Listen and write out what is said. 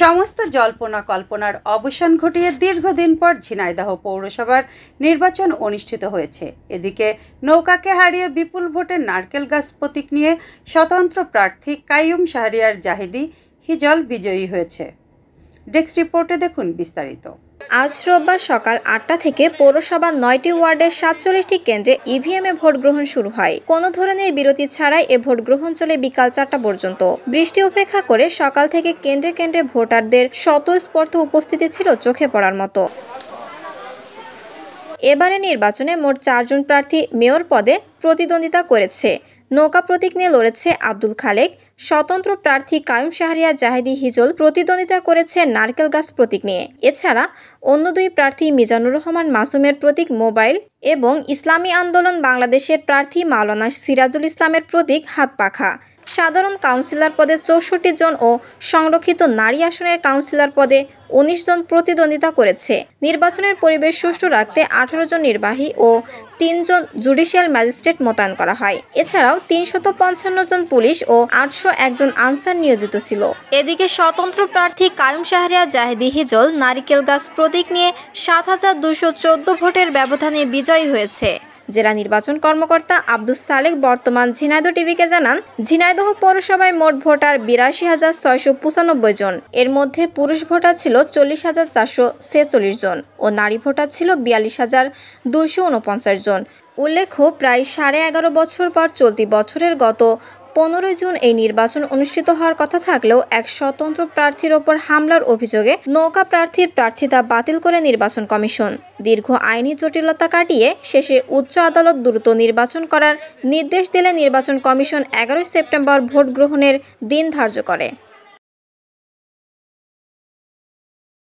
সমস্ত জল্পনা কল্পনার অবসান ঘটিয়ে দীর্ঘদিন পর ঝিনাইদহ পৌরসভার নির্বাচন অনুষ্ঠিত হয়েছে। এদিকে নৌকাকে হারিয়ে বিপুল ভোটে নারকেল গাছ প্রতীক নিয়ে স্বতন্ত্র প্রার্থী কাইয়ুম শাহরিয়ার জাহেদী হিজল বিজয়ী হয়েছে। ডেস্ক রিপোর্টে দেখুন বিস্তারিত। আজ রোববার সকাল ৮টা থেকে পৌরসভার ৯টি ওয়ার্ডের ৪৭টি কেন্দ্রে ইভিএমে ভোট গ্রহণ শুরু হয়। কোনো ধরনের বিরতি ছাড়াই এ ভোট গ্রহণ চলে বিকাল ৪টা পর্যন্ত। বৃষ্টি উপেক্ষা করে সকাল থেকে কেন্দ্রে কেন্দ্রে ভোটারদের স্বতঃস্ফূর্ত উপস্থিতি ছিল চোখে পড়ার মতো। এবারে নির্বাচনে মোট ৪ জন প্রার্থী মেয়র পদে প্রতিদ্বন্দ্বিতা করেছে। নৌকা প্রতীক নিয়ে লড়েছে আব্দুল খালেক। স্বতন্ত্র প্রার্থী কাইয়ুম শাহরিয়ার জাহেদী হিজল প্রতিদ্বন্দ্বিতা করেছে নারকেল গাছ প্রতীক নিয়ে। এছাড়া অন্য দুই প্রার্থী মিজানুর রহমান মাসুমের প্রতীক মোবাইল এবং ইসলামী আন্দোলন বাংলাদেশের প্রার্থী মাওলানা সিরাজুল ইসলামের প্রতীক হাত পাখা। সাধারণ কাউন্সিলর পদে ৬৪ জন ও সংরক্ষিত নারী আসনের কাউন্সিলর পদে ১৯ জন প্রতিদ্বন্দ্বিতা করেছে। নির্বাচনের পরিবেশ সুষ্ঠু রাখতে ১৮ জন নির্বাহী ও ৩ জন জুডিশিয়াল ম্যাজিস্ট্রেট মোতায়েন করা হয়। এছাড়াও ৩৫৫ জন পুলিশ ও ৮০১ জন আনসার নিয়োজিত ছিল। এদিকে স্বতন্ত্র প্রার্থী কাইয়ুম শাহরিয়ার জাহেদী হিজল নারিকেল গাছ প্রতীক নিয়ে ৭,২১৪ ভোটের ব্যবধানে বিজয়ী হয়েছে। জেলা নির্বাচন কর্মকর্তা আব্দুস সালেক বর্তমান ঝিনাইদহ টিভিকে জানান, ঝিনাইদহ পৌরসভায় মোট ভোটার ৮২,৬৯৫ জন। এর মধ্যে পুরুষ ভোটার ছিল ৪০,৪৪৬ জন ও নারী ভোটার ছিল ৪২,২৪৯ জন। উল্লেখ্য, প্রায় ১১.৫ বছর পর চলতি বছরের গত ১৫ জুন এই নির্বাচন অনুষ্ঠিত হওয়ার কথা থাকলেও এক স্বতন্ত্র প্রার্থীর ওপর হামলার অভিযোগে নৌকা প্রার্থীর প্রার্থিতা বাতিল করে নির্বাচন কমিশন। দীর্ঘ আইনি জটিলতা কাটিয়ে শেষে উচ্চ আদালত দ্রুত নির্বাচন করার নির্দেশ দিলে নির্বাচন কমিশন ১১ সেপ্টেম্বর ভোট গ্রহণের দিন ধার্য করে।